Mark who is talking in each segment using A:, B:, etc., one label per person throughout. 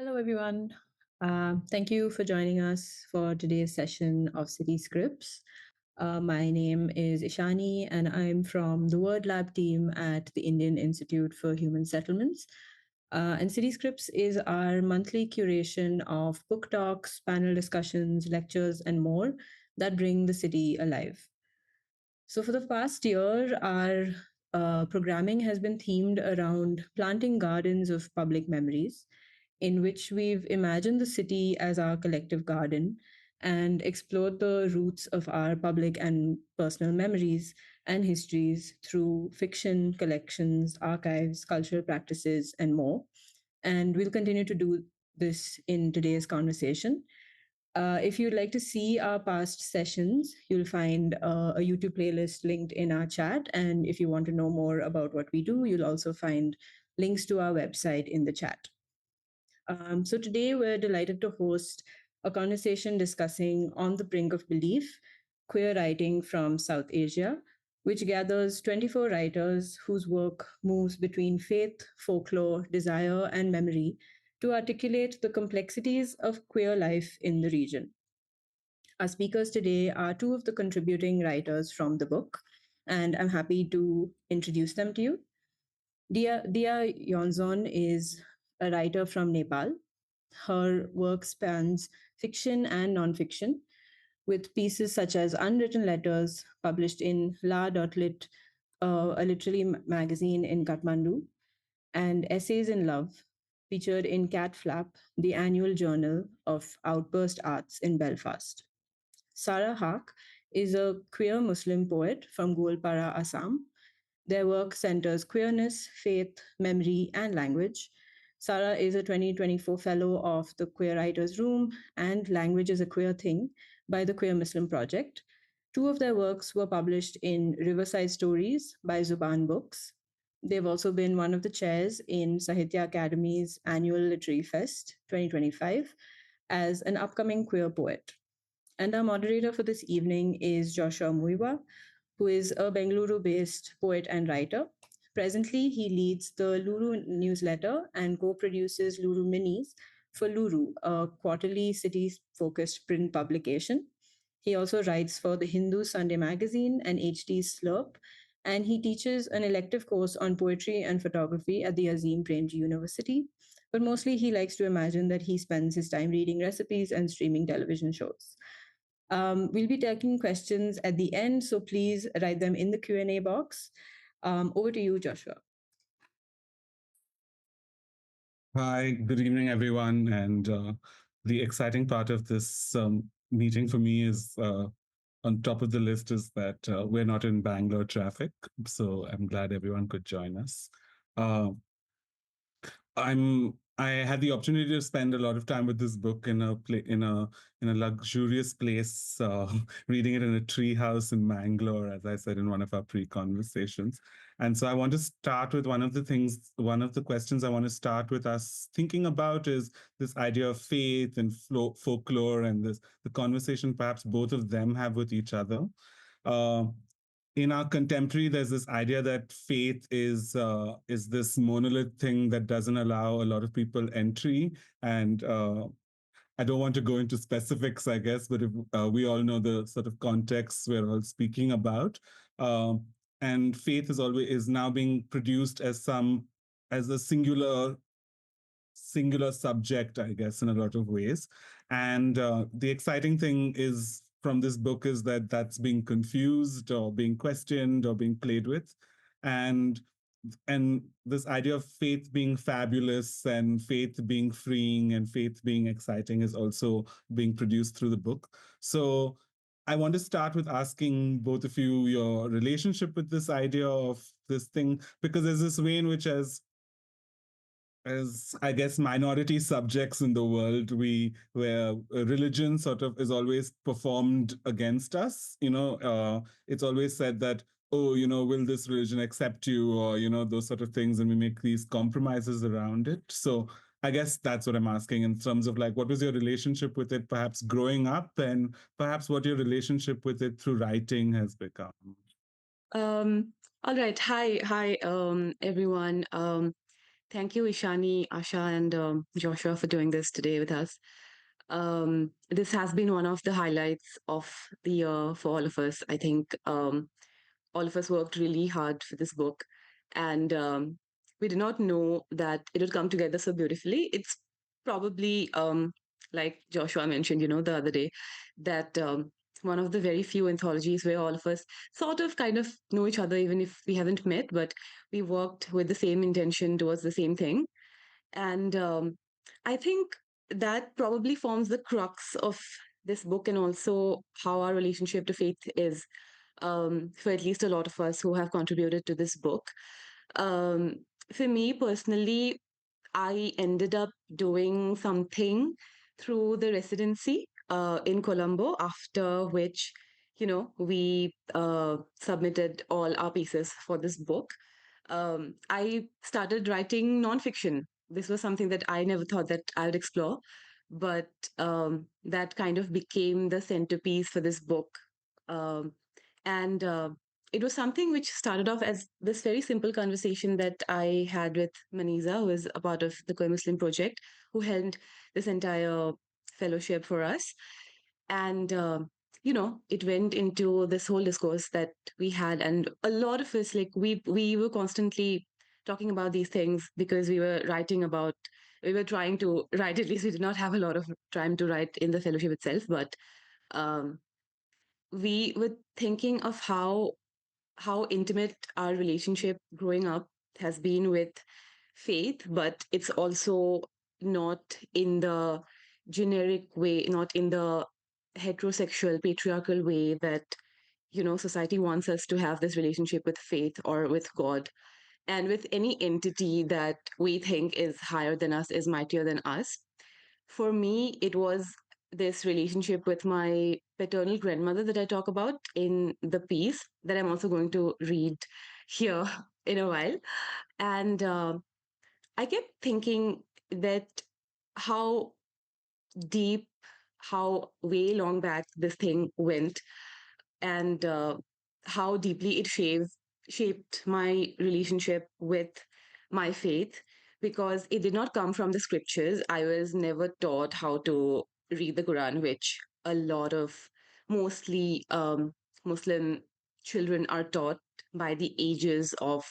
A: Hello, everyone. Thank you for joining us for today's session of City Scripts. My name is Ishani, and I'm from the Word Lab team at the Indian Institute for Human Settlements. And City Scripts is our monthly curation of book talks, panel discussions, lectures, and more that bring the city alive. So, for the past year, our programming has been themed around planting gardens of public memories, in which we've imagined the city as our collective garden and explored the roots of our public and personal memories and histories through fiction, collections, archives, cultural practices, and more. And we'll continue to do this in today's conversation. If you'd like to see our past sessions, you'll find a YouTube playlist linked in our chat. And if you want to know more about what we do, you'll also find links to our website in the chat. So today we're delighted to host a conversation discussing On the Brink of Belief, queer writing from South Asia, which gathers 24 writers whose work moves between faith, folklore, desire, and memory to articulate the complexities of queer life in the region. Our speakers today are two of the contributing writers from the book, and I'm happy to introduce them to you. Dia Yonzon is a writer from Nepal. Her work spans fiction and nonfiction, with pieces such as Unwritten Letters, published in La.lit, a literary magazine in Kathmandu, and Essays in Love, featured in Cat Flap, the annual journal of Outburst Arts in Belfast. Sara Haque is a queer Muslim poet from Golpara, Assam. Their work centers queerness, faith, memory, and language. Sara is a 2024 fellow of the Queer Writers Room and Language is a Queer Thing by the Queer Muslim Project. Two of their works were published in Riverside Stories by Zuban Books. They've also been one of the chairs in Sahitya Academy's annual Literary Fest 2025 as an upcoming queer poet. And our moderator for this evening is Joshua Muyiwa, who is a Bengaluru based poet and writer. Presently, he leads the Luru newsletter and co produces Luru Minis for Luru, a quarterly city focused print publication. He also writes for the Hindu Sunday magazine and HT's Slurp, and he teaches an elective course on poetry and photography at the Azim Premji University. But mostly, he likes to imagine that he spends his time reading recipes and streaming television shows. We'll be taking questions at the end, so please write them in the Q&A box. Over to you, Joshua.
B: Hi, good evening, everyone. And the exciting part of this meeting for me is on top of the list is that we're not in Bangalore traffic. So I'm glad everyone could join us. I had the opportunity to spend a lot of time with this book in a luxurious place, reading it in a tree house in Mangalore, as I said in one of our pre-conversations. And so I want to start with one of the questions I want to start with us thinking about is this idea of faith and folklore and the conversation perhaps both of them have with each other. In our contemporary, there's this idea that faith is this monolith thing that doesn't allow a lot of people entry. And I don't want to go into specifics, I guess, but if, we all know the sort of context we're all speaking about. And faith is now being produced as a singular subject, I guess, in a lot of ways. And the exciting thing is from this book is that that's being confused or being questioned or being played with. And this idea of faith being fabulous and faith being freeing and faith being exciting is also being produced through the book. So I want to start with asking both of you your relationship with this idea of this thing, because there's this way in which as I guess minority subjects in the world, where religion sort of is always performed against us. It's always said that, oh, will this religion accept you, or those sort of things, and we make these compromises around it. So I guess that's what I'm asking in terms of like, what was your relationship with it, perhaps growing up, and perhaps what your relationship with it through writing has become.
C: All right. Hi, everyone. Thank you, Ishani, Asha, and Joshua for doing this today with us. This has been one of the highlights of the year for all of us. I think all of us worked really hard for this book, and we did not know that it would come together so beautifully. It's probably, like Joshua mentioned, the other day, that one of the very few anthologies where all of us sort of kind of know each other, even if we haven't met, but we worked with the same intention towards the same thing. And I think that probably forms the crux of this book, and also how our relationship to faith is, for at least a lot of us who have contributed to this book. Um, for me personally, I ended up doing something through the residency in Colombo, after which, we submitted all our pieces for this book. I started writing nonfiction. This was something that I never thought that I would explore, but that kind of became the centerpiece for this book. Um, and it was something which started off as this very simple conversation that I had with Maniza, who is a part of the Queer Muslim Project, who held this entire fellowship for us. And it went into this whole discourse that we had, and a lot of us, like, we were constantly talking about these things because we were trying to write. At least we did not have a lot of time to write in the fellowship itself, but um, we were thinking of how intimate our relationship growing up has been with faith, but it's also not in the generic way, not in the heterosexual patriarchal way that society wants us to have this relationship with faith or with God, and with any entity that we think is higher than us, is mightier than us. For me, it was this relationship with my paternal grandmother that I talk about in the piece that I'm also going to read here in a while. And I kept thinking that how deep, how way long back this thing went, and how deeply it shaped my relationship with my faith, because it did not come from the scriptures. I was never taught how to read the Quran, which a lot of mostly Muslim children are taught by the ages of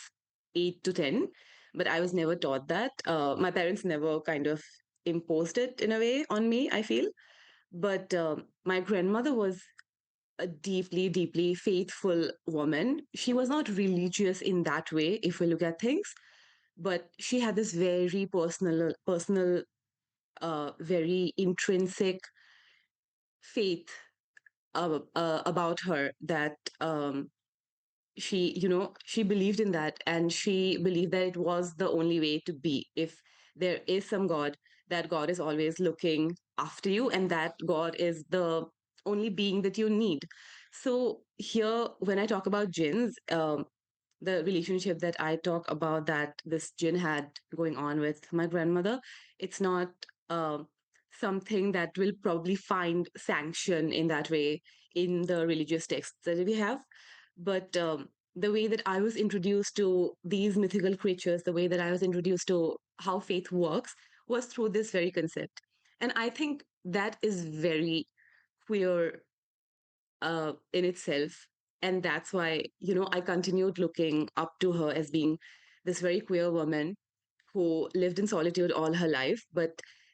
C: 8 to 10. But I was never taught that. My parents never kind of imposed it in a way on me, I feel. But my grandmother was a deeply, deeply faithful woman. She was not religious in that way, if we look at things, but she had this very very intrinsic faith about her, that she believed in that, and she believed that it was the only way to be. If there is some God, that God is always looking after you, and that God is the only being that you need. So here, when I talk about jinns, the relationship that I talk about, that this jinn had going on with my grandmother, it's not um, something that will probably find sanction in that way in the religious texts that we have. But the way that I was introduced to these mythical creatures, the way that I was introduced to how faith works, was through this very concept. And I think that is very queer in itself. And that's why, I continued looking up to her as being this very queer woman who lived in solitude all her life, but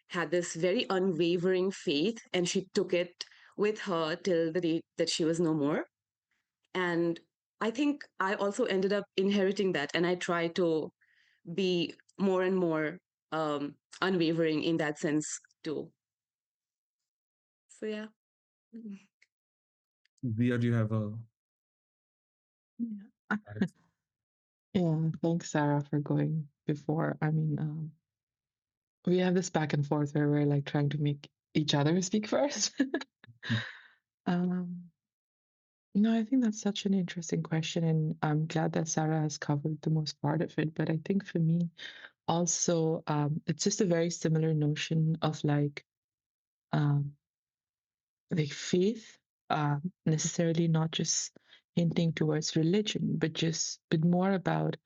C: had this very unwavering faith, and she took it with her till the day that she was no more. And I think I also ended up inheriting that, and I try to be more and more unwavering in that sense too. So yeah.
B: Dia, do you have a
D: Yeah. Yeah, thanks, Sarah, for going before. I mean, we have this back and forth where we're like trying to make each other speak first. um, no, I think that's such an interesting question, and I'm glad that Sarah has covered the most part of it. But I think for me, also, it's just a very similar notion of um, like faith, necessarily not just hinting towards religion, but more about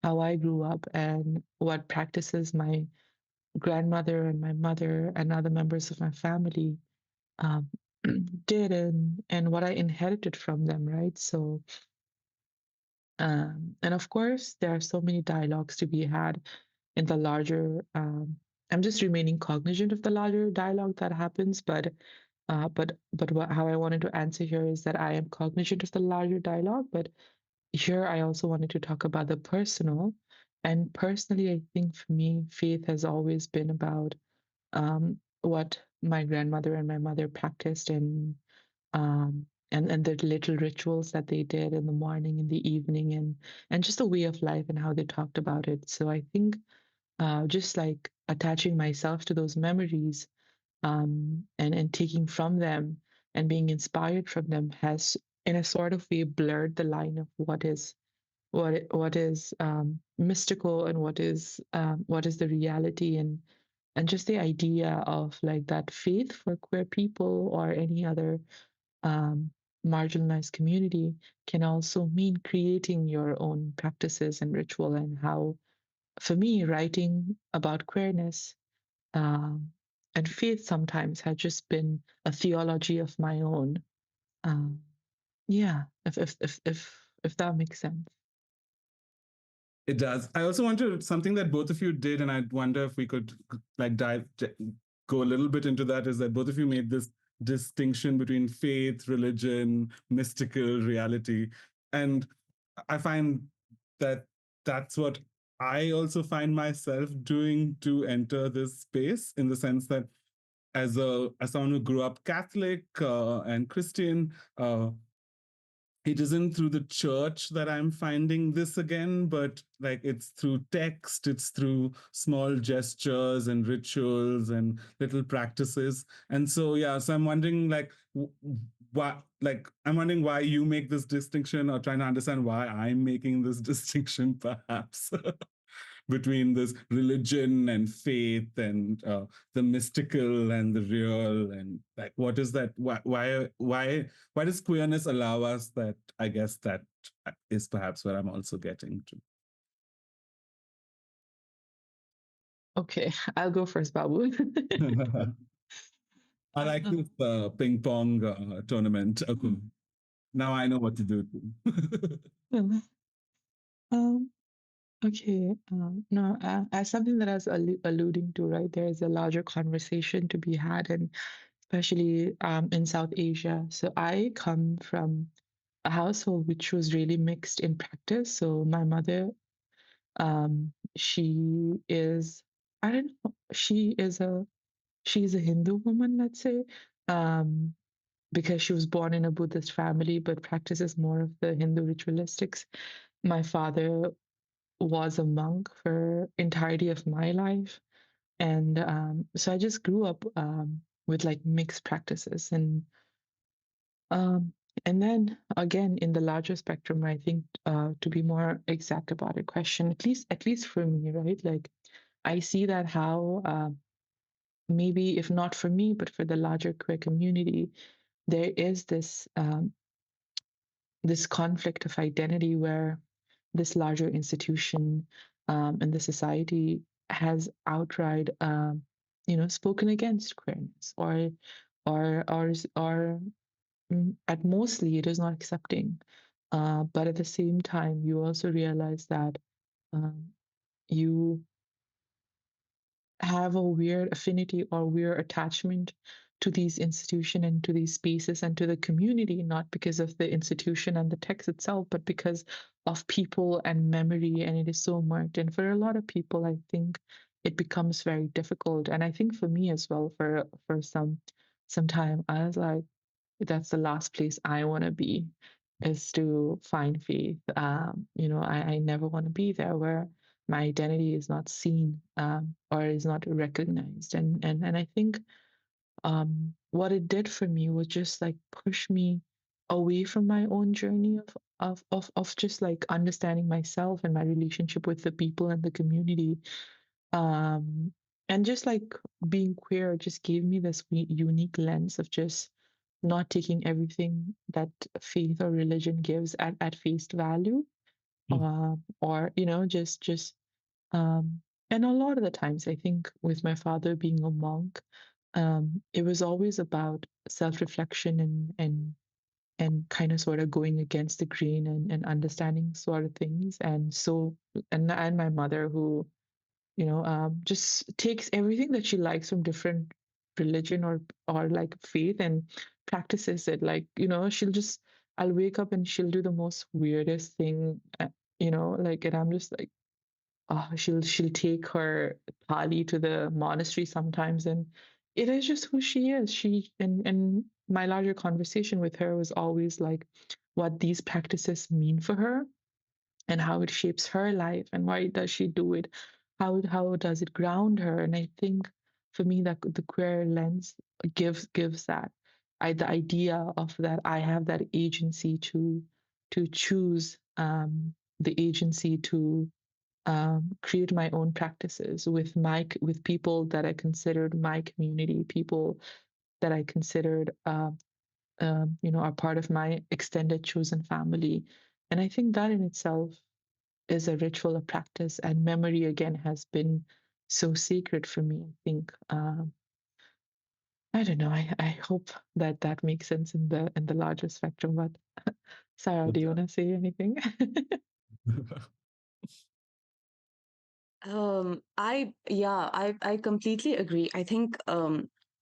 D: how I grew up and what practices my grandmother and my mother and other members of my family um, did, and what I inherited from them, right? So, and of course, there are so many dialogues to be had in the larger. I'm just remaining cognizant of the larger dialogue that happens, but how I wanted to answer here is that I am cognizant of the larger dialogue, but here I also wanted to talk about the personal. And personally, I think for me, faith has always been about what my grandmother and my mother practiced, and the little rituals that they did in the morning, in the evening, and just a way of life and how they talked about it. So I think just like attaching myself to those memories, and taking from them and being inspired from them has, in a sort of way, blurred the line of what is mystical and what is the reality, and just the idea of like that faith for queer people or any other um, marginalized community can also mean creating your own practices and ritual, and how, for me, writing about queerness um, and faith sometimes had just been a theology of my own. Um, yeah, if that makes sense.
B: It does. I also wonder something that both of you did, and I wonder if we could like go a little bit into that. Is that both of you made this distinction between faith, religion, mystical reality, and I find that that's what I also find myself doing to enter this space, in the sense that as someone who grew up Catholic and Christian, it isn't through the church that I'm finding this again, but like it's through text, it's through small gestures and rituals and little practices. And so, yeah, so I'm wondering, like, I'm wondering why you make this distinction, or trying to understand why I'm making this distinction, perhaps. Between this religion and faith, and the mystical and the real, and like what is that, why does queerness allow us that? I guess that is perhaps where I'm also getting
D: Okay, I'll go first, Babu.
B: to. I like this ping pong tournament. Okay, now I know what to do too.
D: um, okay, no, as something that I was alluding to, right, there is a larger conversation to be had, and especially in South Asia. So I come from a household which was really mixed in practice. So my mother, she is, I don't know, she's a Hindu woman, let's say, um, because she was born in a Buddhist family, but practices more of the Hindu ritualistics. My father was a monk for entirety of my life, and so I just grew up with like mixed practices, um, and then again in the larger spectrum, I think to be more exact about a question, at least for me, right? Like I see that how maybe if not for me, but for the larger queer community, there is this conflict of identity where this larger institution and the society has outright, spoken against queerness, or at mostly it is not accepting. But at the same time, you also realize that um, you have a weird affinity or weird attachment to these institutions and to these spaces and to the community, not because of the institution and the text itself, but because of people and memory. And it is so marked. And for a lot of people, I think it becomes very difficult. And I think for me as well, for some time, I was like, that's the last place I want to be, is to find faith. I never want to be there where my identity is not seen, or is not recognized. And I think what it did for me was just like push me away from my own journey of just like understanding myself and my relationship with the people and the community. um, and just like being queer just gave me this unique lens of just not taking everything that faith or religion gives at face value, or just um, and a lot of the times, I think with my father being a monk, it was always about self-reflection and kind of sort of going against the grain and understanding sort of things. And so, and my mother who, just takes everything that she likes from different religion or like faith and practices it. Like, I'll wake up and she'll do the most weirdest thing, like, and I'm just like, she'll take her Pali to the monastery sometimes, and it is just who she is. And my larger conversation with her was always like what these practices mean for her and how it shapes her life and why does she do it, how does it ground her. And I think for me that the queer lens gives that the idea of that I have that agency to choose, the agency to create my own practices with people that I considered my community, people that I considered are part of my extended chosen family. And I think that in itself is a ritual, a practice, and memory again has been so sacred for me. I think I don't know. I hope that that makes sense in the larger spectrum. But Sarah, do you want to say anything?
C: I completely agree. I think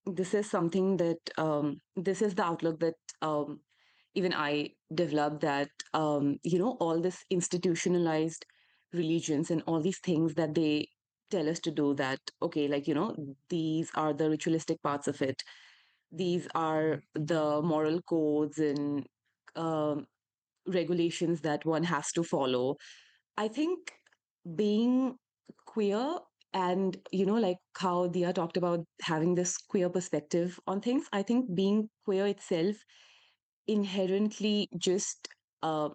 C: this is something that this is the outlook that even I developed, that all this institutionalized religions and all these things that they tell us to do, that okay, like these are the ritualistic parts of it, these are the moral codes and um, regulations that one has to follow. I think being queer, and like how Dia talked about having this queer perspective on things, I think being queer itself inherently just uh,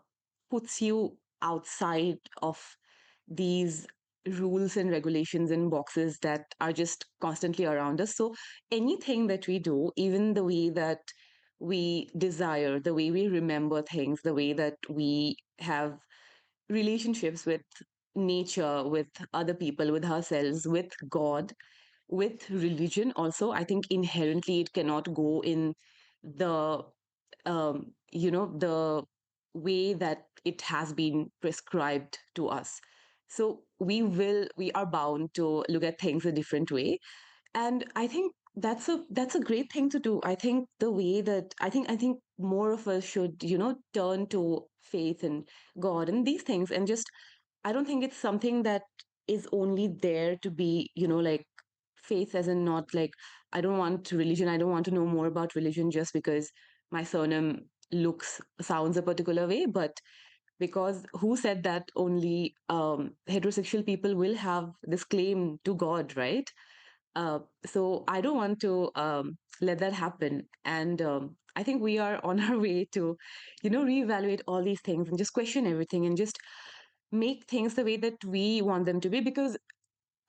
C: puts you outside of these rules and regulations and boxes that are just constantly around us. So anything that we do, even the way that we desire, the way we remember things, the way that we have relationships with nature, with other people, with ourselves, with God, with religion also, I think inherently it cannot go in the the way that it has been prescribed to us. So we are bound to look at things a different way. And I think that's a great thing to do. I think the way that I think more of us should turn to faith and God and these things, and just I don't think it's something that is only there to be, like faith as in, not like I don't want religion, I don't want to know more about religion just because my surname sounds a particular way, but because who said that only heterosexual people will have this claim to God, right? So I don't want to let that happen. And I think we are on our way to, reevaluate all these things and just question everything and just make things the way that we want them to be. Because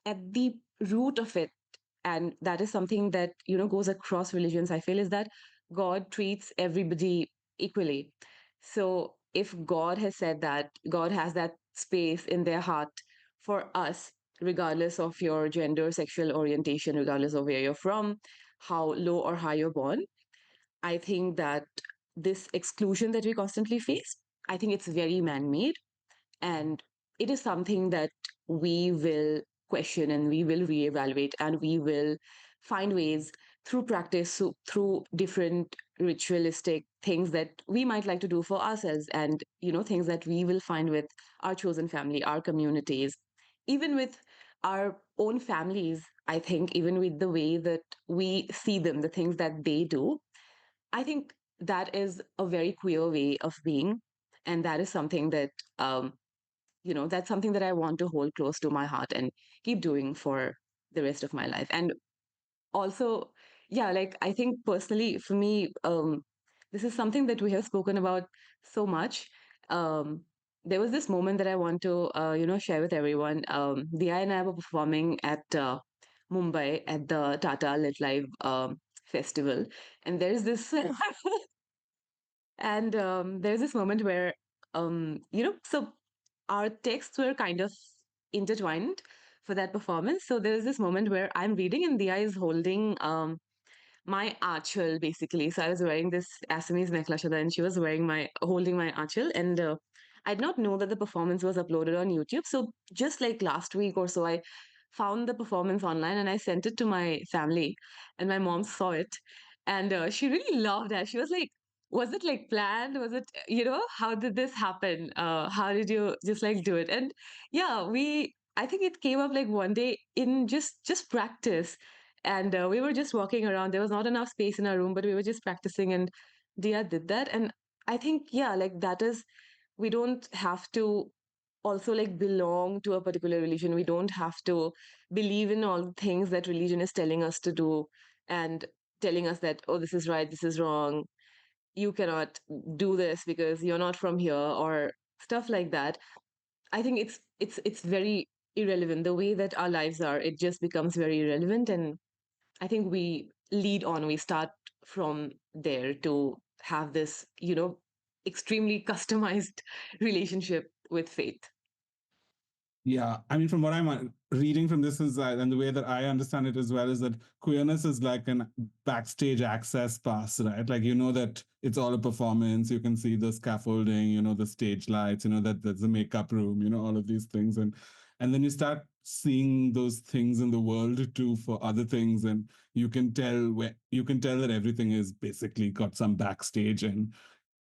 C: at the root of it, and that is something that, goes across religions, I feel, is that God treats everybody equally. So if God has said that, God has that space in their heart for us, regardless of your gender, sexual orientation, regardless of where you're from, how low or high you're born, I think that this exclusion that we constantly face, I think it's very man-made, and it is something that we will question and we will reevaluate, and we will find ways through practice, through different ritualistic things that we might like to do for ourselves, and things that we will find with our chosen family, our communities, even with our own families. I think even with the way that we see them, the things that they do, I think that is a very queer way of being. And that is something that that's something that I want to hold close to my heart and keep doing for the rest of my life. And also, yeah, like I think personally for me, this is something that we have spoken about so much. Um, there was this moment that I want to, share with everyone. Dia and I were performing at Mumbai at the Tata Lit Live festival, and there's this, and there's this moment where, so our texts were kind of intertwined for that performance. So there was this moment where I'm reading and Dia is holding my achal basically. So I was wearing this Assamese mekhla and she was holding my achal, and I did not know that the performance was uploaded on YouTube. So just like last week or so, I found the performance online and I sent it to my family, and my mom saw it, and she really loved it. She was like, "Was it like planned? Was it, how did this happen? How did you just like do it?" And yeah, I think it came up like one day in just practice, and we were just walking around. There was not enough space in our room, but we were just practicing, and Dia did that. And I think, yeah, like that is, we don't have to also like belong to a particular religion. We don't have to believe in all the things that religion is telling us to do and telling us that, oh, this is right, this is wrong, you cannot do this because you're not from here, or stuff like that. I think it's very irrelevant. The way that our lives are, it just becomes very irrelevant. And I think we lead on, we start from there to have this, extremely customized relationship with faith.
B: Yeah, I mean, from what I'm reading from this is, and the way that I understand it as well, is that queerness is like an backstage access pass, right? Like, you know that it's all a performance. You can see the scaffolding, you know, the stage lights, you know, that there's a makeup room, you know, all of these things. And then you start seeing those things in the world too for other things. And you can tell that everything is basically got some backstage, and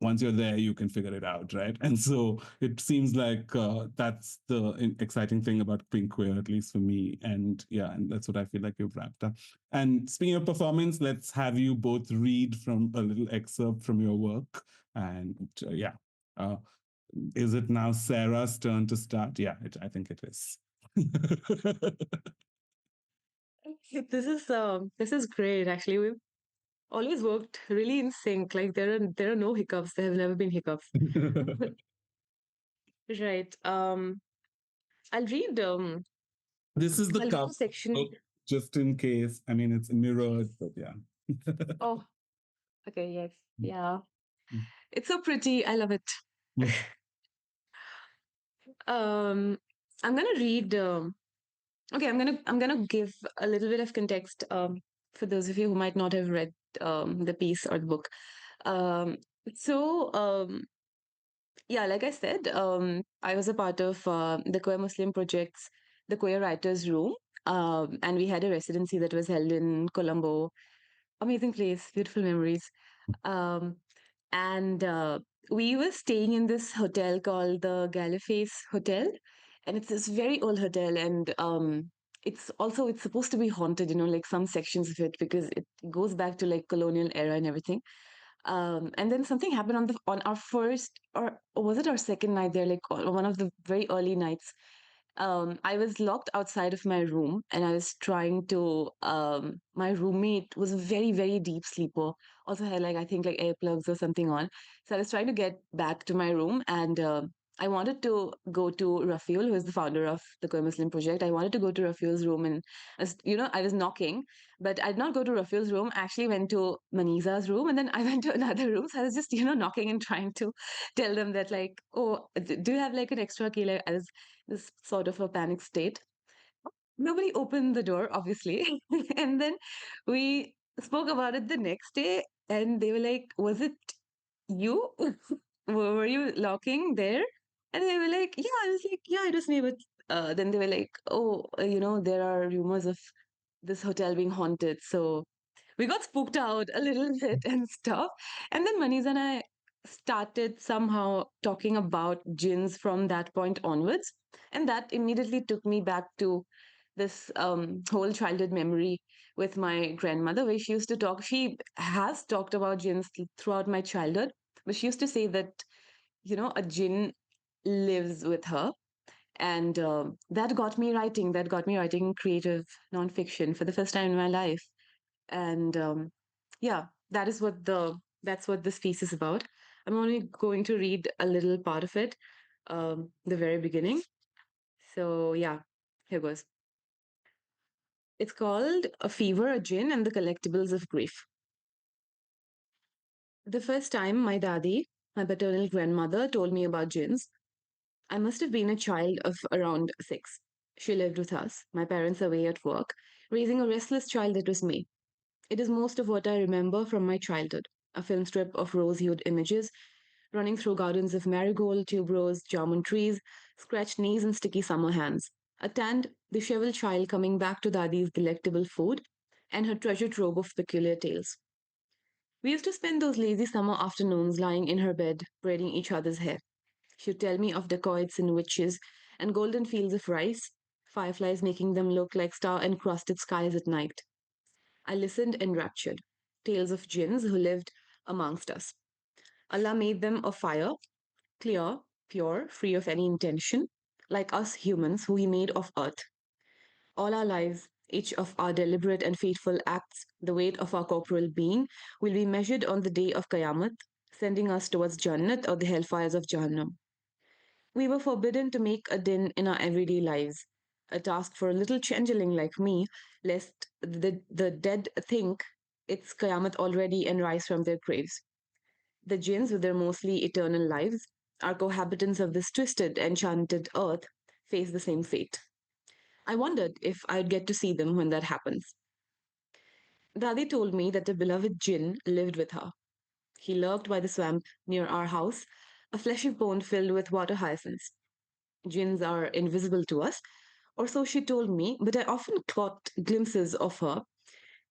B: once you're there, you can figure it out, right? And so it seems like that's the exciting thing about being queer, at least for me. And yeah, and that's what I feel like you've wrapped up. And speaking of performance, let's have you both read from a little excerpt from your work. And yeah, uh, is it now Sarah's turn to start? Yeah, I think it is.
C: This is great. Actually, we've always worked really in sync. Like there are no hiccups. There have never been hiccups. Right. I'll read
B: This is the
C: I'll read
B: cover
C: a section.
B: book, just in case. I mean, it's mirrored, but yeah.
C: Oh, okay, yes. Yeah. It's so pretty. I love it. Um I'm gonna read okay, I'm gonna give a little bit of context for those of you who might not have read the piece or the book. Um so yeah, like I said, I was a part of the Queer Muslim Project's the Queer Writers Room. And we had a residency that was held in Colombo. Amazing place, beautiful memories. Um, and we were staying in this hotel called the Gallifey's Hotel, and it's this very old hotel, and it's supposed to be haunted, like some sections of it, because it goes back to like colonial era and everything. And then something happened on our first, or was it our second night there, like one of the very early nights. I was locked outside of my room, and I was trying to. My roommate was a very, very deep sleeper. Also had like, I think, like earplugs or something on. So I was trying to get back to my room, and I wanted to go to Rafiul, who is the founder of the Queer Muslim Project. I wanted to go to Rafiul's room, and I was knocking, but I did not go to Rafiul's room. I actually went to Maniza's room, and then I went to another room. So I was just knocking and trying to tell them that, like, oh, do you have like an extra key? Like, I was this sort of a panic state. Nobody opened the door, obviously. And then we spoke about it the next day, and they were like, was it you? Were you locking there? And they were like, yeah. I was like, yeah, it was me. But then they were like, oh, there are rumors of this hotel being haunted. So we got spooked out a little bit and stuff. And then Maniz and I started somehow talking about jinns from that point onwards. And that immediately took me back to this whole childhood memory with my grandmother, where she used to talk. She has talked about jinns throughout my childhood, but she used to say that, a jinn lives with her. And that got me writing creative nonfiction for the first time in my life. And yeah, that's what this piece is about. I'm only going to read a little part of it, the very beginning. So yeah, here goes. It's called A Fever, a Gin, and the Collectibles of Grief. The first time my dadi, my paternal grandmother, told me about gins, I must have been a child of around 6. She lived with us, my parents away at work, raising a restless child that was me. It is most of what I remember from my childhood, a film strip of rose hued images running through gardens of marigold, tuberose, jamun trees, scratched knees, and sticky summer hands. A tanned, disheveled child coming back to Dadi's delectable food and her treasure trove of peculiar tales. We used to spend those lazy summer afternoons lying in her bed, braiding each other's hair. She'd tell me of dacoits and witches and golden fields of rice, fireflies making them look like star encrusted skies at night. I listened enraptured. Tales of jinns who lived amongst us. Allah made them of fire, clear, pure, free of any intention, like us humans who He made of earth. All our lives, each of our deliberate and faithful acts, the weight of our corporal being, will be measured on the day of Qiyamah, sending us towards Jannat or the hellfires of Jahannam. We were forbidden to make a din in our everyday lives, a task for a little changeling like me, lest the dead think it's Qiyamah already and rise from their graves. The jinns, with their mostly eternal lives, our cohabitants of this twisted, enchanted earth, face the same fate. I wondered if I'd get to see them when that happens. Dadi told me that a beloved jinn lived with her. He lurked by the swamp near our house, a fleshy pond filled with water hyacinths. Jinns are invisible to us, or so she told me, but I often caught glimpses of her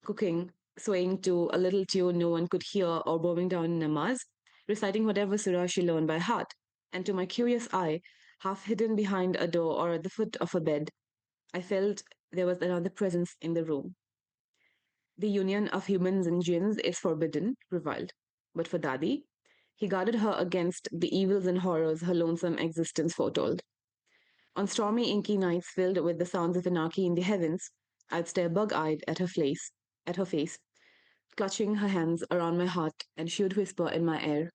C: cooking, swaying to a little tune no one could hear, or bowing down in namaz, reciting whatever surah she learned by heart. And to my curious eye, half hidden behind a door or at the foot of a bed, I felt there was another presence in the room. The union of humans and jinns is forbidden, reviled. But for Dadi, he guarded her against the evils and horrors her lonesome existence foretold. On stormy, inky nights filled with the sounds of anarchy in the heavens, I'd stare bug-eyed at her face, clutching her hands around my heart, and she would whisper in my ear,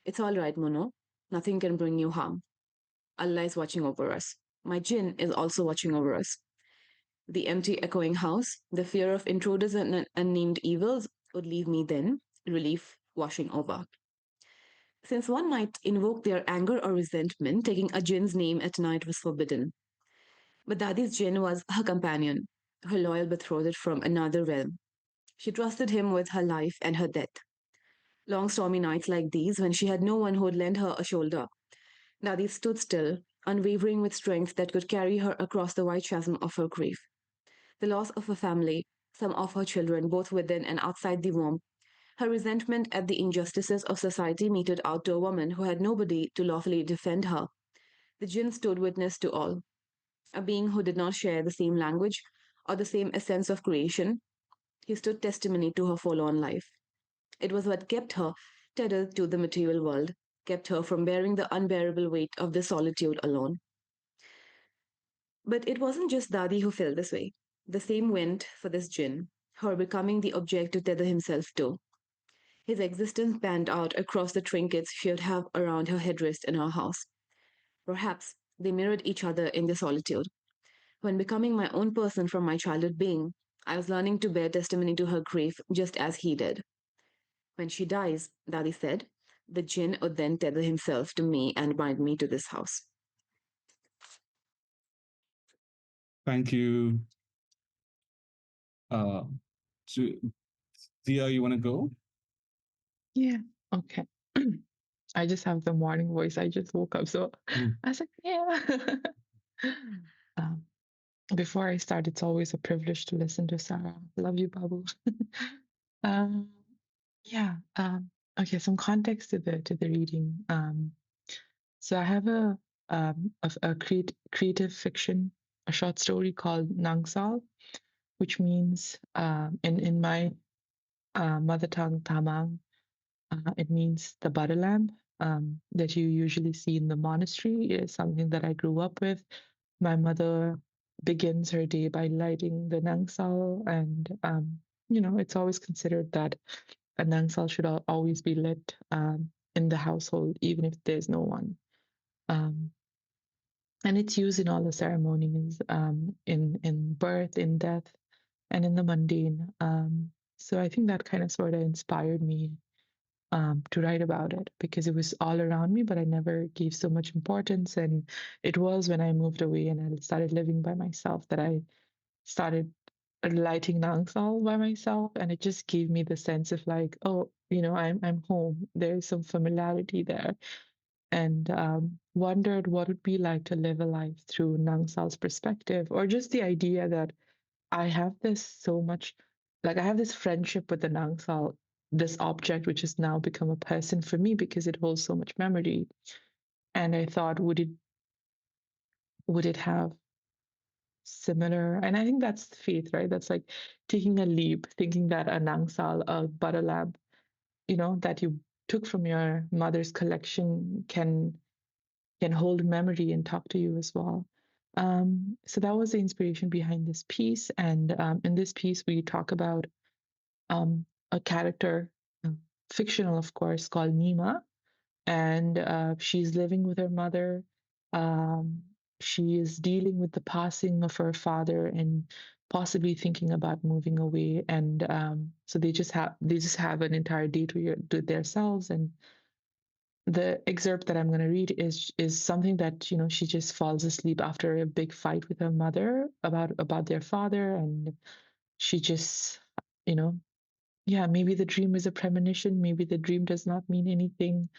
C: "It's all right, Mono. Nothing can bring you harm. Allah is watching over us. My jinn is also watching over us." The empty, echoing house, the fear of intruders and unnamed evils would leave me then, relief washing over. Since one might invoke their anger or resentment, taking a jinn's name at night was forbidden. But Dadi's jinn was her companion, her loyal betrothed from another realm. She trusted him with her life and her death. Long stormy nights like these, when she had no one who would lend her a shoulder, Dadi stood still, unwavering with strength that could carry her across the wide chasm of her grief. The loss of her family, some of her children, both within and outside the womb, her resentment at the injustices of society meted out to a woman who had nobody to lawfully defend her. The jinn stood witness to all. A being who did not share the same language or the same essence of creation, he stood testimony to her forlorn life. It was what kept her tethered to the material world, kept her from bearing the unbearable weight of this solitude alone. But it wasn't just Dadi who felt this way. The same went for this jinn, her becoming the object to tether himself to. His existence panned out across the trinkets she would have around her headrest in her house. Perhaps they mirrored each other in their solitude. When becoming my own person from my childhood being, I was learning to bear testimony to her grief just as he did. When she dies, Dadi said, the jinn would then tether himself to me and bind me to this house.
B: Thank you. Uh, Dia, you want to go?
D: Yeah. Okay. I just have the morning voice. I just woke up, so I was like, yeah. um, Before I start, it's always a privilege to listen to Sara. Love you, Babu. um, yeah. Okay. Some context to the reading. So I have a creative fiction, a short story called Nangsal, which means in my mother tongue Tamang, it means the butter lamp that you usually see in the monastery. It's something that I grew up with. My mother begins her day by lighting the nangsal, and it's always considered that a nangsal should always be lit in the household, even if there's no one. Um, and it's used in all the ceremonies, in birth, in death, and in the mundane. So I think that kind of sort of inspired me to write about it because it was all around me, but I never gave so much importance. And it was when I moved away and I started living by myself that I started lighting nangsal by myself, and it just gave me the sense of like, oh, I'm home. There's some familiarity there, and wondered what it would be like to live a life through nangsal's perspective, or just the idea that I have this so much, like I have this friendship with the nangsal, this object which has now become a person for me because it holds so much memory. And I thought, would it have similar? And I think that's faith, right? That's like taking a leap, thinking that a nangsal, a butter lamp, that you took from your mother's collection can hold memory and talk to you as well. So that was the inspiration behind this piece. And in this piece, we talk about a character, fictional, of course, called Nima, and she's living with her mother. Um, she is dealing with the passing of her father and possibly thinking about moving away. And so they just have an entire day to themselves. And the excerpt that I'm going to read is something that she just falls asleep after a big fight with her mother about their father, and she just you know maybe the dream is a premonition, maybe the dream does not mean anything.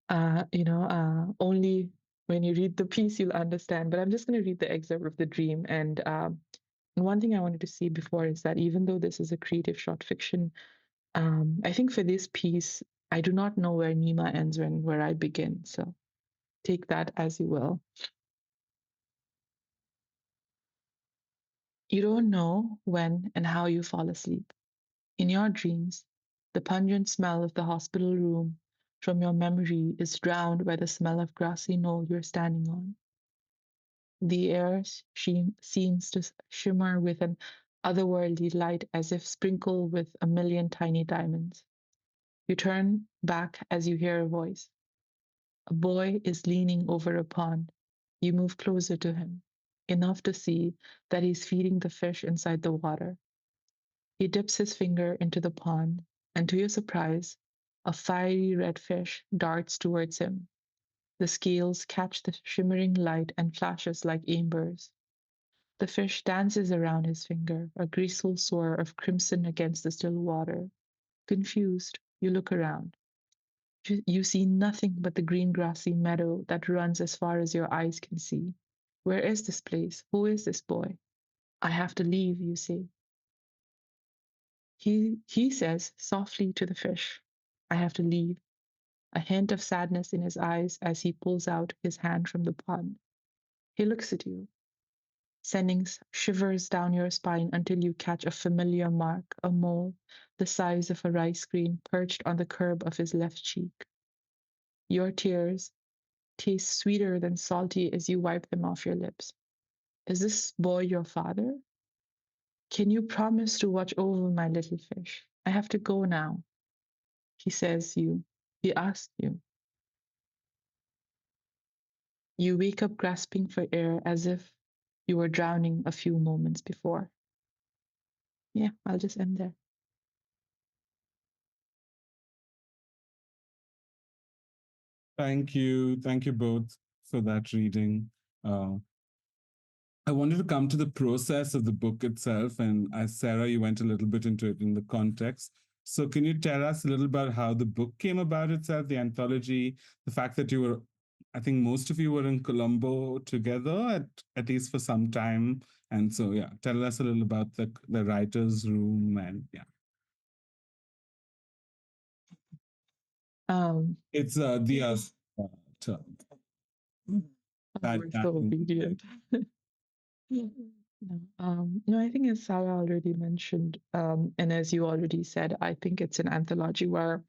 D: Only when you read the piece you'll understand. But I'm just going to read the excerpt of the dream. And one thing I wanted to say before is that even though this is a creative short fiction, I think for this piece, I do not know where Nima ends and where I begin. So take that as you will. You don't know when and how you fall asleep. In your dreams, the pungent smell of the hospital room from your memory is drowned by the smell of grassy knoll you're standing on. The air seems to shimmer with an otherworldly light as if sprinkled with a million tiny diamonds. You turn back as you hear a voice. A boy is leaning over a pond. You move closer to him, enough to see that he's feeding the fish inside the water. He dips his finger into the pond, and to your surprise, a fiery red fish darts towards him. The scales catch the shimmering light and flashes like embers. The fish dances around his finger, a graceful soar of crimson against the still water. Confused, you look around. You see nothing but the green grassy meadow that runs as far as your eyes can see. Where is this place? Who is this boy? I have to leave, you say. He says softly to the fish, I have to leave, a hint of sadness in his eyes as he pulls out his hand from the pond. He looks at you, sending shivers down your spine until you catch a familiar mark, a mole the size of a rice grain perched on the curb of his left cheek. Your tears taste sweeter than salty as you wipe them off your lips. Is this boy your father? Can you promise to watch over my little fish? I have to go now. He says you. He asks you. You wake up grasping for air as if you were drowning a few moments before. Yeah, I'll just end there.
B: Thank you. Thank you both for that reading. I wanted to come to the process of the book itself. And as Sara, you went a little bit into it in the context. So can you tell us a little about how the book came about itself, the anthology, the fact that you were, I think most of you were in Colombo together, at least for some time. And so, yeah, tell us a little about the writer's room and yeah. It's the term.
D: We're so obedient. No, I think as Sara already mentioned, and as you already said, I think it's an anthology where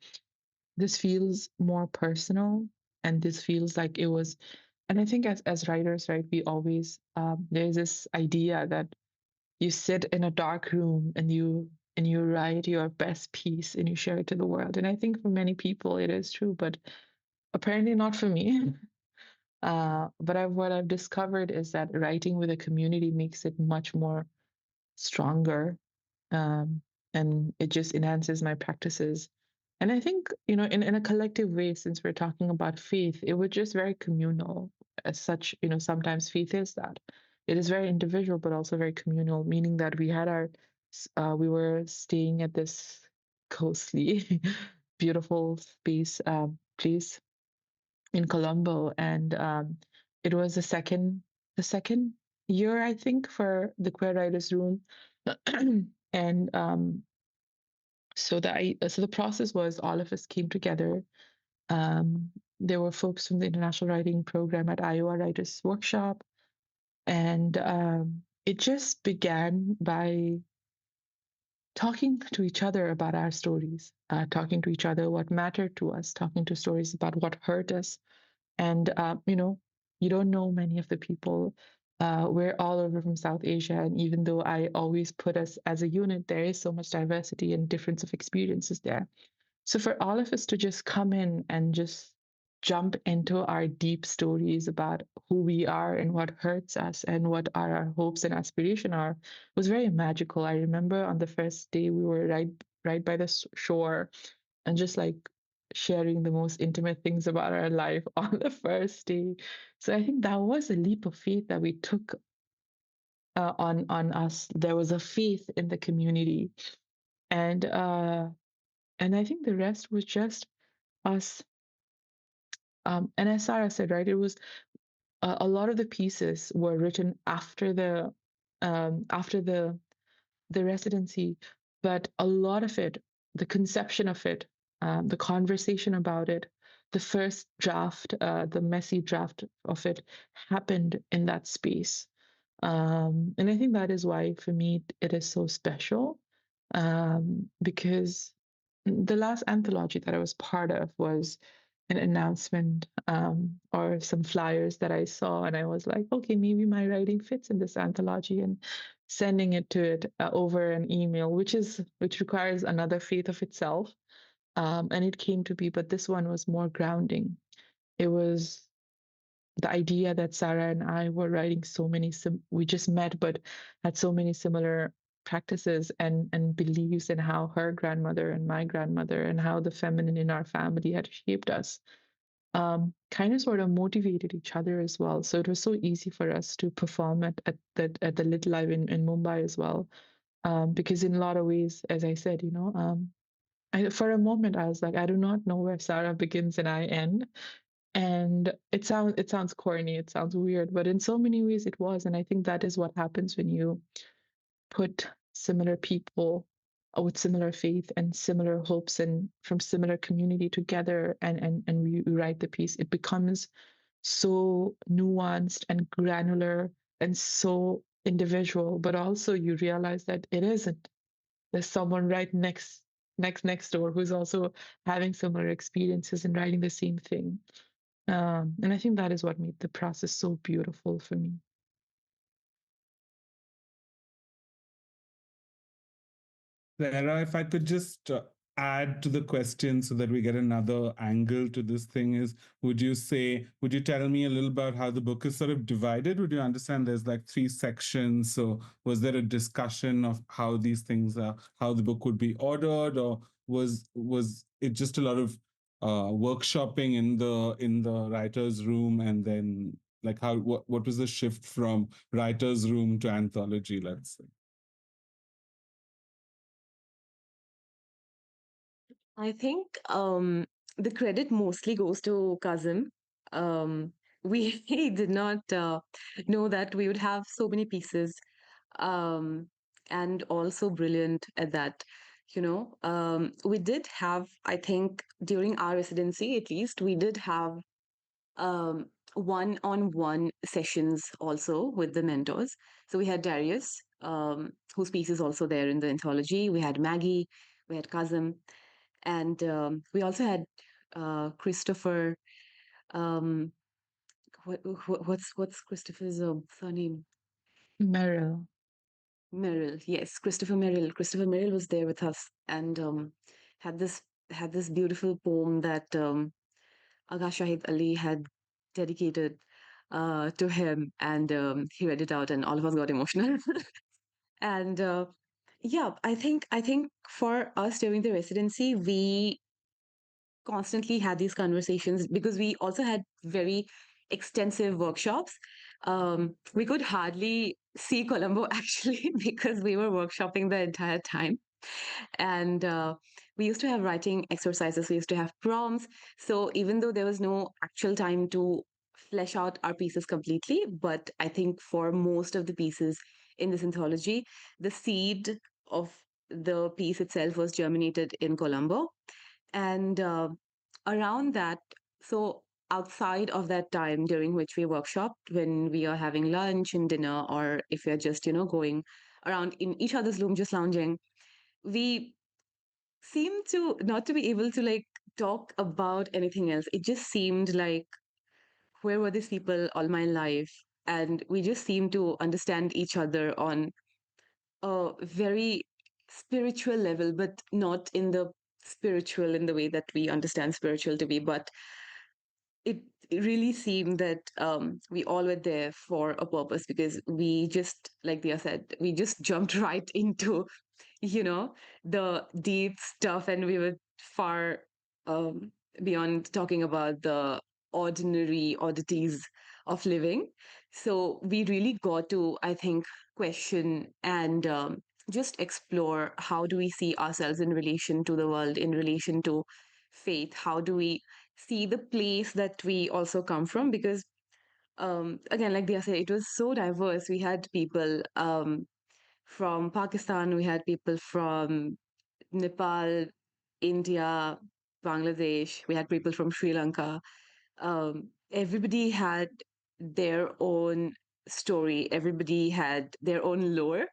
D: this feels more personal, and this feels like it was. And I think as writers, right, we always there's this idea that you sit in a dark room and you write your best piece and you share it to the world. And I think for many people it is true, but apparently not for me. But what I've discovered is that writing with a community makes it much more stronger, um, and it just enhances my practices. And I think, in a collective way, since we're talking about faith, it was just very communal as such. Sometimes faith is that. It is very individual, but also very communal, meaning that we were staying at this coastly, beautiful place in Colombo. And it was the second year, I think, for the Queer Writers Room. And so the process was all of us came together. There were folks from the International Writing Program at Iowa Writers Workshop, and it just began by talking to each other about our stories, talking to each other what mattered to us, talking to stories about what hurt us. And you don't know many of the people. We're all over from South Asia, and even though I always put us as a unit, there is so much diversity and difference of experiences there. So for all of us to just come in and just jump into our deep stories about who we are and what hurts us and what our hopes and aspiration are was very magical. I remember on the first day we were right by the shore and just like sharing the most intimate things about our life on the first day. So I think that was a leap of faith that we took on us. There was a faith in the community, and I think the rest was just us. And as Sara said, right, it was a lot of the pieces were written after the residency, but a lot of it, the conception of it, the conversation about it, the first draft, the messy draft of it happened in that space. And I think that is why, for me, it is so special, because the last anthology that I was part of was an announcement or some flyers that I saw, and I was like, okay, maybe my writing fits in this anthology, and sending it to it over an email, which requires another faith of itself, and it came to be. But this one was more grounding. It was the idea that Sara and I were writing we just met, but had so many similar practices and beliefs, and how her grandmother and my grandmother and how the feminine in our family had shaped us, kind of sort of motivated each other as well. So it was so easy for us to perform at the Lit Live in Mumbai as well, because in a lot of ways, as I said, for a moment I was like, I do not know where Sara begins and I end. And it sounds corny, it sounds weird, but in so many ways it was. And I think that is what happens when you put similar people with similar faith and similar hopes and from similar community together, and we write the piece. It becomes so nuanced and granular and so individual, but also you realize that it isn't. There's someone right next door who's also having similar experiences and writing the same thing. And I think that is what made the process so beautiful for me.
B: Sarah, if I could just add to the question so that we get another angle to this thing is, would you tell me a little about how the book is sort of divided? Would you understand there's like 3 sections? So was there a discussion of how these things are, how the book would be ordered, or was it just a lot of workshopping in the writer's room, and then like what was the shift from writer's room to anthology, let's say?
C: I think the credit mostly goes to Kazim. We did not know that we would have so many pieces, um, and also brilliant at that. We did have, I think, during our residency at least, we did have um, one-on-one sessions also with the mentors. So we had Darius, whose piece is also there in the anthology. We had Maggie, we had Kazim, and we also had Christopher. Um, what's Christopher's surname?
D: Meryl.
C: Merrill. Yes, Christopher Merrill. Christopher Merrill was there with us and had this had this beautiful poem that Agha Shahid Ali had dedicated to him, and he read it out, and all of us got emotional. And yeah, I think for us during the residency, we constantly had these conversations because we also had very extensive workshops. We could hardly see Colombo actually because we were workshopping the entire time. And we used to have writing exercises, we used to have prompts. So even though there was no actual time to flesh out our pieces completely, but I think for most of the pieces in this anthology, the seed of the piece itself was germinated in Colombo. And around that, so outside of that time during which we workshopped, when we are having lunch and dinner, or if we're just, going around in each other's room, just lounging, we seem to not to be able to like talk about anything else. It just seemed like, where were these people all my life? And we just seemed to understand each other on a very spiritual level, but not in the spiritual in the way that we understand spiritual to be. But it really seemed that we all were there for a purpose, because we just, like Dia said, we just jumped right into the deep stuff, and we were far um, beyond talking about the ordinary oddities of living. So we really got to, I think, question and just explore, how do we see ourselves in relation to the world, in relation to faith? How do we see the place that we also come from? Because again, like Dia said, it was so diverse. We had people from Pakistan, we had people from Nepal, India, Bangladesh, we had people from Sri Lanka. Everybody had their own story, everybody had their own lore,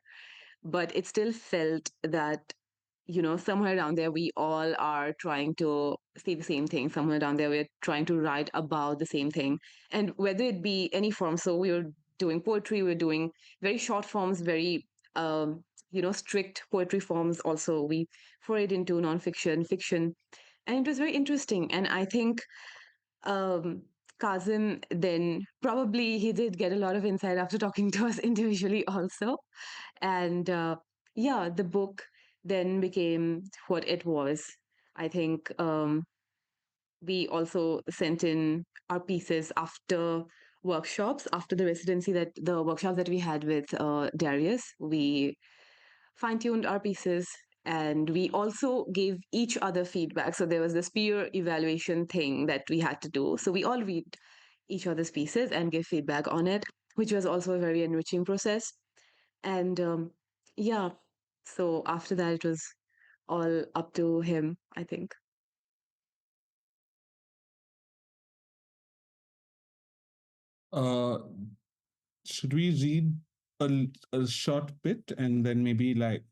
C: but it still felt that, somewhere down there, we all are trying to see the same thing. Somewhere down there, we're trying to write about the same thing. And whether it be any form, so we were doing poetry, we were doing very short forms, very, strict poetry forms. Also, we forayed into nonfiction, fiction, and it was very interesting. And I think um, Kazim then probably he did get a lot of insight after talking to us individually also. And yeah, the book then became what it was. I think we also sent in our pieces after workshops, after the workshops that we had with Darius. We fine tuned our pieces, and we also gave each other feedback. So there was this peer evaluation thing that we had to do. So we all read each other's pieces and give feedback on it, which was also a very enriching process. And yeah, so after that, it was all up to him, I think.
B: Uh, should we read a short bit and then maybe like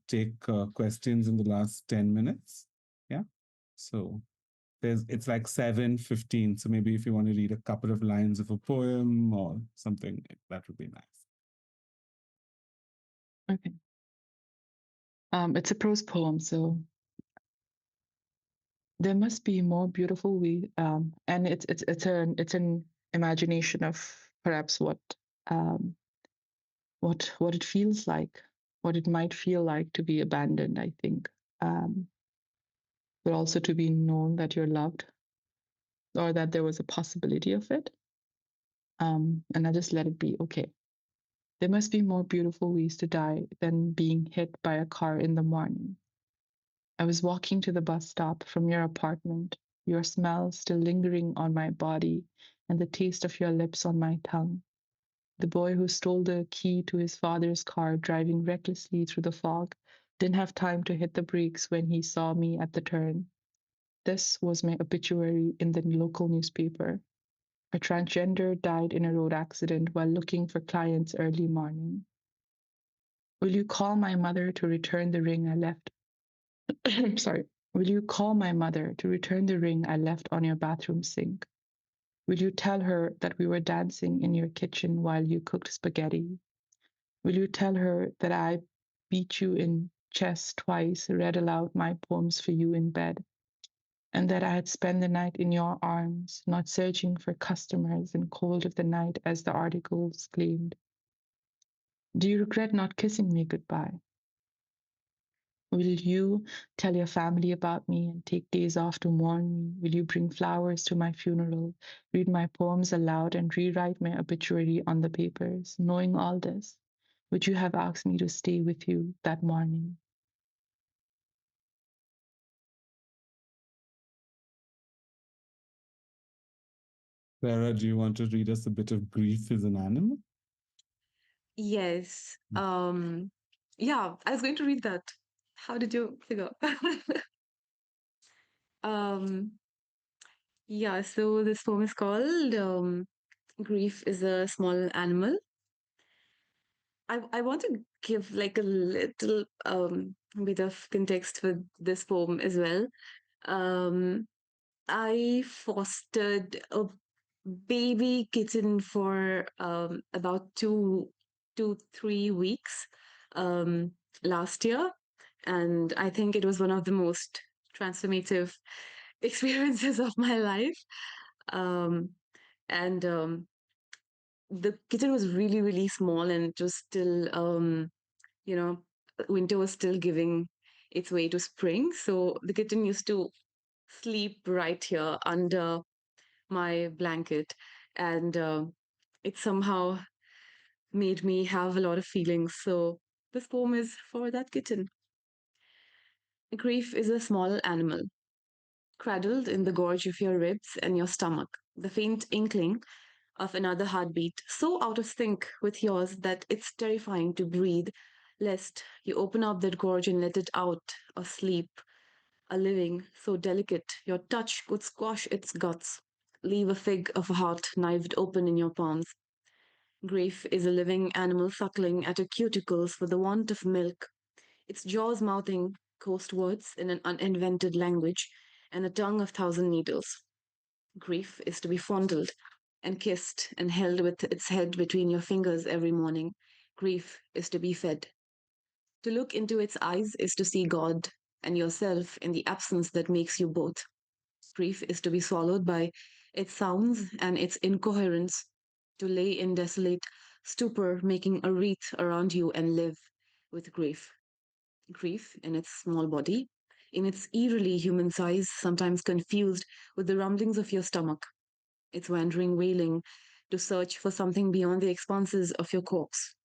B: take questions in the last 10 minutes? Yeah. So it's like 7:15. So maybe if you want to read a couple of lines of a poem or something, that would be nice.
D: Okay. It's a prose poem, so there must be more beautiful way, and it's an imagination of perhaps um, what it feels like, what it might feel like to be abandoned, I think, um, but also to be known that you're loved, or that there was a possibility of it. And I just let it be. Okay, there must be more beautiful ways to die than being hit by a car in the morning. I was walking to the bus stop from your apartment, your smell still lingering on my body, and the taste of your lips on my tongue. The boy who stole the key to his father's car, driving recklessly through the fog, didn't have time to hit the brakes when he saw me at the turn. This was my obituary in the local newspaper. A transgender died in a road accident while looking for clients early morning. Will you call my mother to return the ring I left? Sorry. Will you call my mother to return the ring I left on your bathroom sink? Will you tell her that we were dancing in your kitchen while you cooked spaghetti? Will you tell her that I beat you in chess twice, read aloud my poems for you in bed, and that I had spent the night in your arms, not searching for customers in cold of the night as the articles claimed? Do you regret not kissing me goodbye? Will you tell your family about me and take days off to mourn me? Will you bring flowers to my funeral, read my poems aloud, and rewrite my obituary on the papers? Knowing all this, would you have asked me to stay with you that morning?
B: Sarah, do you want to read us a bit of Grief is an Animal?
C: Yes. Yeah, I was going to read that. How did you figure? um, yeah, so this poem is called Grief is a Small Animal. I want to give like a little bit of context for this poem as well. Um, I fostered a baby kitten for about 3 weeks um, last year, and I think it was one of the most transformative experiences of my life. Um, and The kitten was really, really small, and it was still, you know, winter was still giving its way to spring. So the kitten used to sleep right here under my blanket, and it somehow made me have a lot of feelings. So this poem is for that kitten. Grief is a small animal, cradled in the gorge of your ribs and your stomach, the faint inkling of another heartbeat, so out of sync with yours that it's terrifying to breathe, lest you open up that gorge and let it out asleep, a living so delicate your touch could squash its guts, leave a fig of a heart knifed open in your palms. Grief is a living animal suckling at your cuticles for the want of milk, its jaws mouthing coarse words in an uninvented language and a tongue of thousand needles. Grief is to be fondled and kissed and held with its head between your fingers every morning. Grief is to be fed. To look into its eyes is to see God and yourself in the absence that makes you both. Grief is to be swallowed by its sounds and its incoherence, to lay in desolate stupor, making a wreath around you and live with grief. Grief in its small body, in its eerily human size, sometimes confused with the rumblings of your stomach, its wandering wailing to search for something beyond the expanses of your corpse.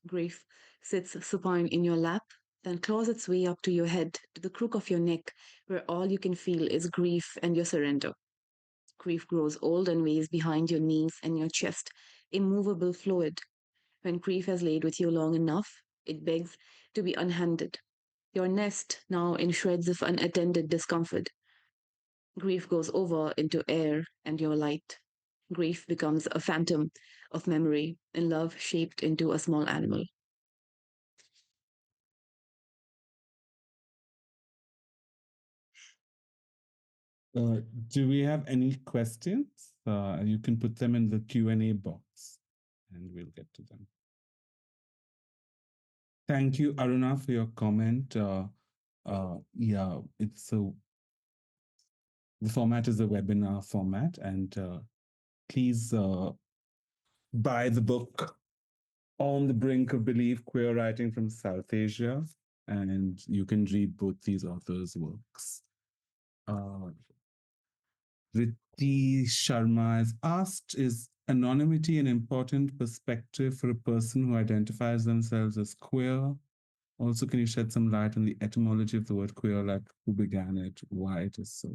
C: Grief sits supine in your lap, then claws its way up to your head, to the crook of your neck, where all you can feel is grief and your surrender. Grief grows old and weighs behind your knees and your chest, immovable fluid. When grief has laid with you long enough, it begs to be unhanded. Your nest now in shreds of unattended discomfort. Grief goes over into air and your light. Grief becomes a phantom of memory and love shaped into a small animal.
B: Do we have any questions? You can put them in the Q&A box and we'll get to them. Thank you, Aruna, for your comment. Yeah, the format is a webinar format, and please buy the book On the Brink of Belief, Queer Writing from South Asia, and you can read both these authors' works. Riddhi Sharma has asked, is anonymity an important perspective for a person who identifies themselves as queer? Also, can you shed some light on the etymology of the word queer, like who began it, why it is so?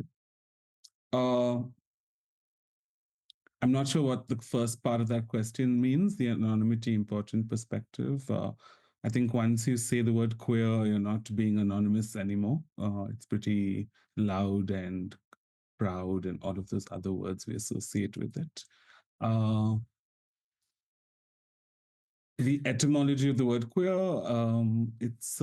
B: I'm not sure what the first part of that question means, the anonymity important perspective. I think once you say the word queer, you're not being anonymous anymore. It's pretty loud and proud and all of those other words we associate with it. The etymology of the word queer, it's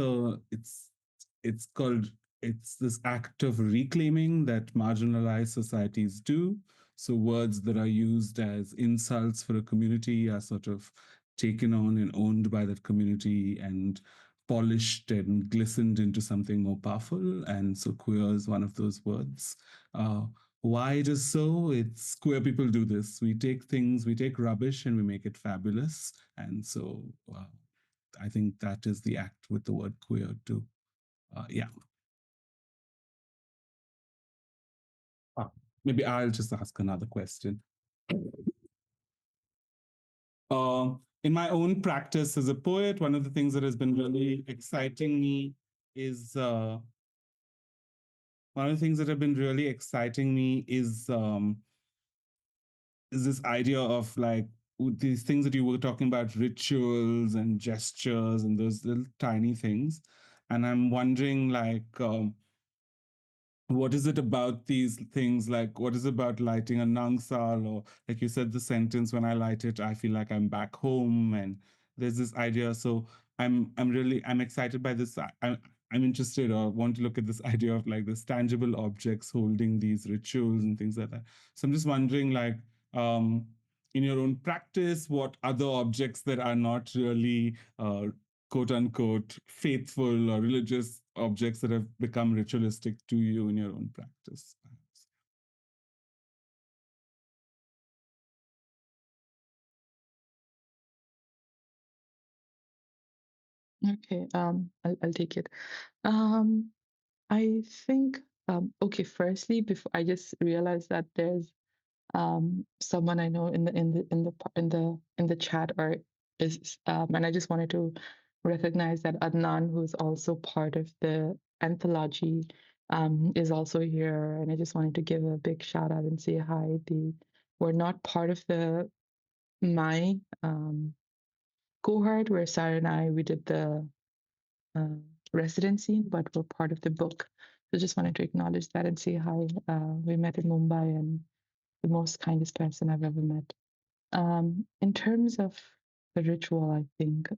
B: called, it's this act of reclaiming that marginalized societies do. So words that are used as insults for a community are sort of taken on and owned by that community and polished and glistened into something more powerful. And so queer is one of those words. Why it is so? It's queer people do this. We take things, we take rubbish and we make it fabulous. And so I think that is the act with the word queer too. Yeah. Maybe I'll just ask another question. In my own practice as a poet, one of the things that has been really exciting me is one of the things that have been really exciting me is this idea of like these things that you were talking about, rituals and gestures and those little tiny things. And I'm wondering, like, what is it about these things? Like, what is it about lighting a nangsal, or like you said, the sentence, when I light it, I feel like I'm back home. And there's this idea. So I'm excited by this. I'm interested or want to look at this idea of like this tangible objects holding these rituals and things like that. So I'm just wondering, like, in your own practice, what other objects that are not really quote unquote faithful or religious objects that have become ritualistic to you in your own practice, perhaps?
D: Okay, I'll take it. I think okay, firstly, before I just realized that there's someone I know in the chat, or is and I just wanted to recognize that Adnan, who's also part of the anthology, is also here, and I just wanted to give a big shout out and say hi. They were not part of the my cohort where Sara and we did the residency, but we're part of the book. So just wanted to acknowledge that and say hi. We met in Mumbai, and the most kindest person I've ever met. In terms of the ritual, I think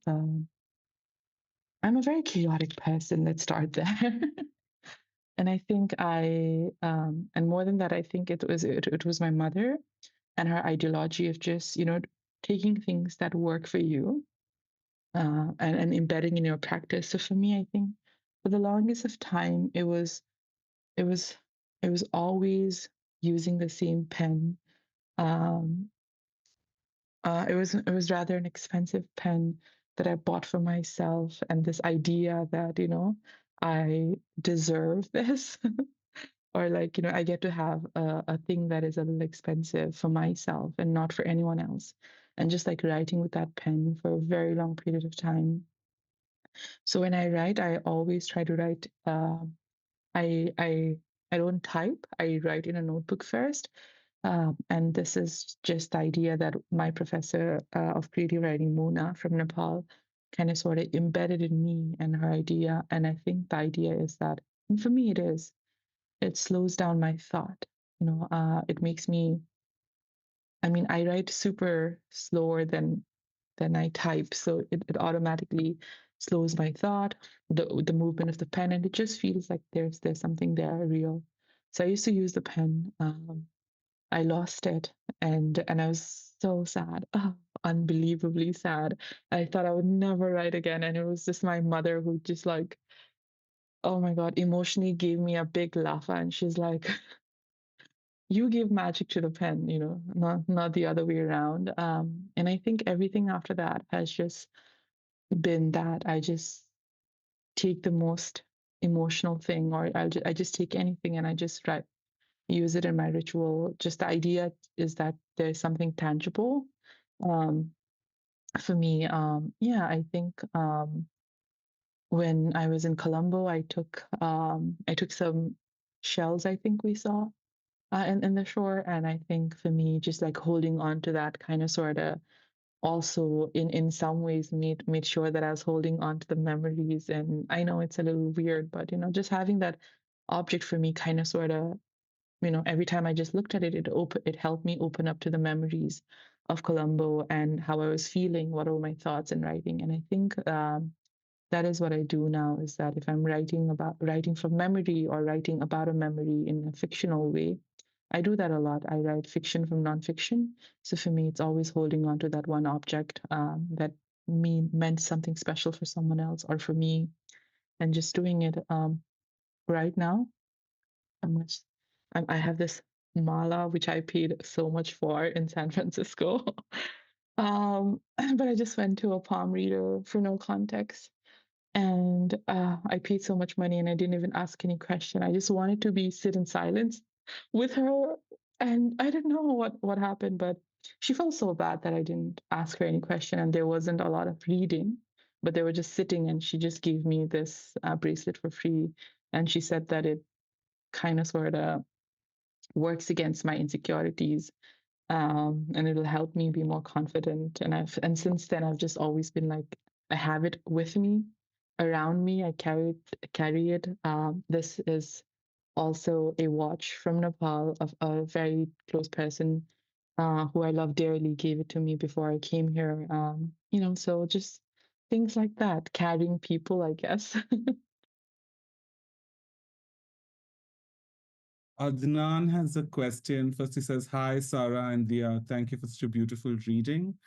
D: I'm a very chaotic person. Let's start there. And I think and more than that, I think it was my mother and her ideology of just taking things that work for you and embedding in your practice. So for me, I think for the longest of time, it was it was always using the same pen. Um, it was rather an expensive pen that I bought for myself, and this idea that I deserve this, or like I get to have a thing that is a little expensive for myself and not for anyone else, and just like writing with that pen for a very long period of time. So when I write, I always try to write. I I I don't type. I write in a notebook first, and this is just the idea that my professor of creative writing, Mona from Nepal, kind of sort of embedded in me and her idea. And I think the idea is that, and for me, it slows down my thought. It makes me. I mean, I write super slower than I type, so it automatically slows my thought, the movement of the pen, and it just feels like there's something there real. So I used to use the pen. I lost it, and I was so sad, unbelievably sad. I thought I would never write again, and it was just my mother who just like, oh my God, emotionally gave me a big laugh, and she's like, "You give magic to the pen, not the other way around." And I think everything after that has just been that I just take the most emotional thing, or I just take anything and I just write, use it in my ritual. Just the idea is that there's something tangible. Um, for me, yeah, I think when I was in Colombo, I took some shells. I think we saw in the shore, and I think for me, just like holding on to that kind of sort of also in some ways made sure that I was holding on to the memories. And I know it's a little weird, but just having that object for me kind of sort of every time I just looked at it, it helped me open up to the memories of Colombo and how I was feeling, what were my thoughts in writing. And I think that is what I do now, is that if I'm writing from memory or writing about a memory in a fictional way, I do that a lot. I write fiction from nonfiction. So for me, it's always holding on to that one object that meant something special for someone else or for me, and just doing it. Right now, I'm much. I have this mala which I paid so much for in San Francisco. But I just went to a palm reader for no context. And I paid so much money and I didn't even ask any question. I just wanted to be sit in silence with her. And I don't know what happened, but she felt so bad that I didn't ask her any question. And there wasn't a lot of reading, but they were just sitting, and she just gave me this bracelet for free. And she said that it kind of sort of works against my insecurities, and it'll help me be more confident. And since then I've just always been like, I have it with me, around me. I carry it. This is also a watch from Nepal of a very close person who I love dearly gave it to me before I came here. So just things like that, carrying people, I guess.
B: Adnan has a question. First, he says, "Hi, Sara and Dia. Thank you for such a beautiful reading.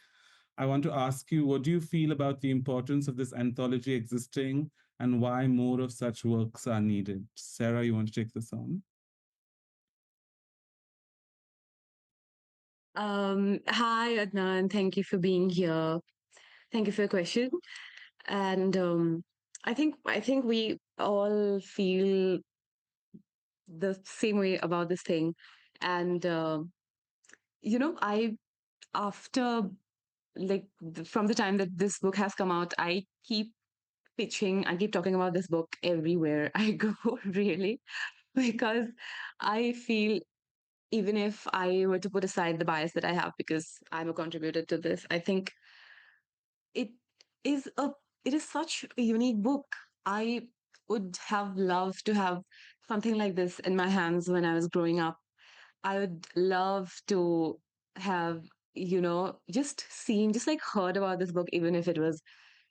B: I want to ask you, what do you feel about the importance of this anthology existing and why more of such works are needed?" Sara, you want to take this on?
C: Hi, Adnan. Thank you for being here. Thank you for your question. And I think we all feel the same way about this thing. And I after from the time that this book has come out, I keep talking about this book everywhere I go, really, because I feel, even if I were to put aside the bias that I have because I'm a contributor to this, I think it is a it is such a unique book. I would have loved to have something like this in my hands when I was growing up. I would love to have, just like heard about this book, even if it was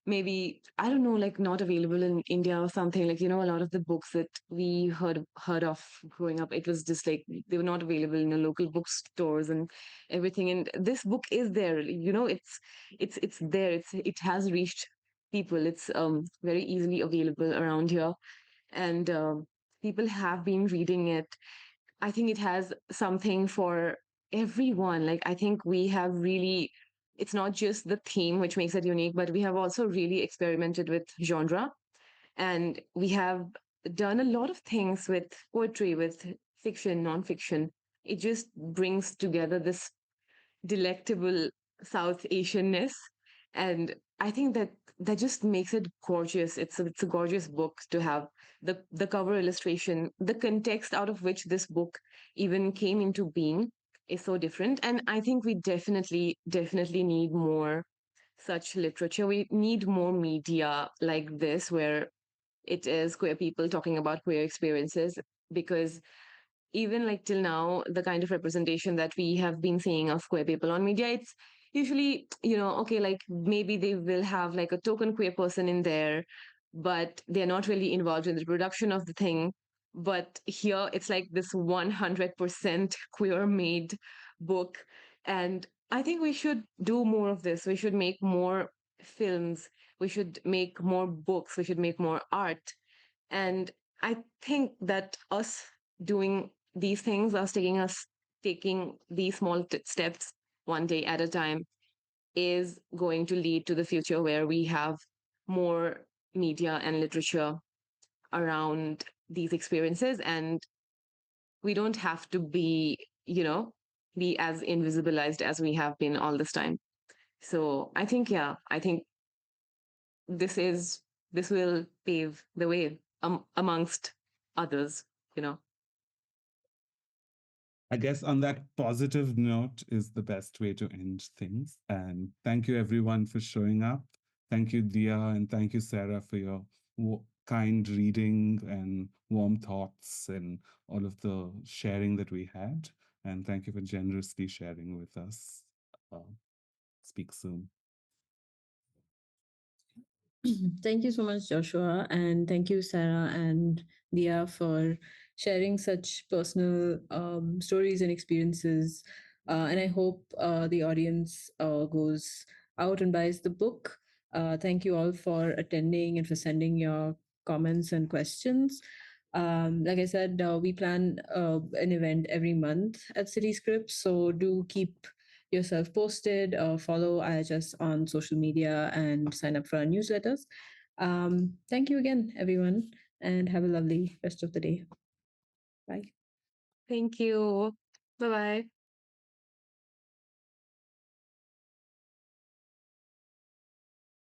C: maybe, I don't know, like not available in India or something. Like, a lot of the books that we heard of growing up, it was just like they were not available in the local bookstores and everything. And this book is there. It's there. It has reached people. It's very easily available around here, and people have been reading it. I think it has something for everyone. Like, I think we have really, it's not just the theme which makes it unique, but we have also really experimented with genre. And we have done a lot of things with poetry, with fiction, nonfiction. It just brings together this delectable South Asianness. And I think that just makes it gorgeous. It's a gorgeous book to have. The cover illustration, the context out of which this book even came into being is so different. And I think we definitely need more such literature. We need more media like this where it is queer people talking about queer experiences, because even like till now, the kind of representation that we have been seeing of queer people on media, it's usually, okay, like maybe they will have like a token queer person in there, but they're not really involved in the production of the thing. But here it's like this 100% queer made book. And I think we should do more of this. We should make more films. We should make more books. We should make more art. And I think that us doing these things, us taking these small steps one day at a time, is going to lead to the future where we have more media and literature around these experiences. And we don't have to be as invisibilized as we have been all this time. So I think this is this will pave the way, amongst others, you know.
B: I guess on that positive note is the best way to end things. And thank you everyone for showing up. Thank you, Dia, and thank you, Sara, for your kind reading and warm thoughts and all of the sharing that we had. And thank you for generously sharing with us. Speak soon.
A: Thank you so much, Joshua, and thank you, Sarah and Dia, for sharing such personal stories and experiences. And I hope the audience goes out and buys the book. Thank you all for attending and for sending your comments and questions. Like I said, we plan an event every month at City Scripts, so do keep yourself posted, follow IHS on social media, and sign up for our newsletters. Thank you again, everyone, and have a lovely rest of the day. Bye.
C: Thank you. Bye bye.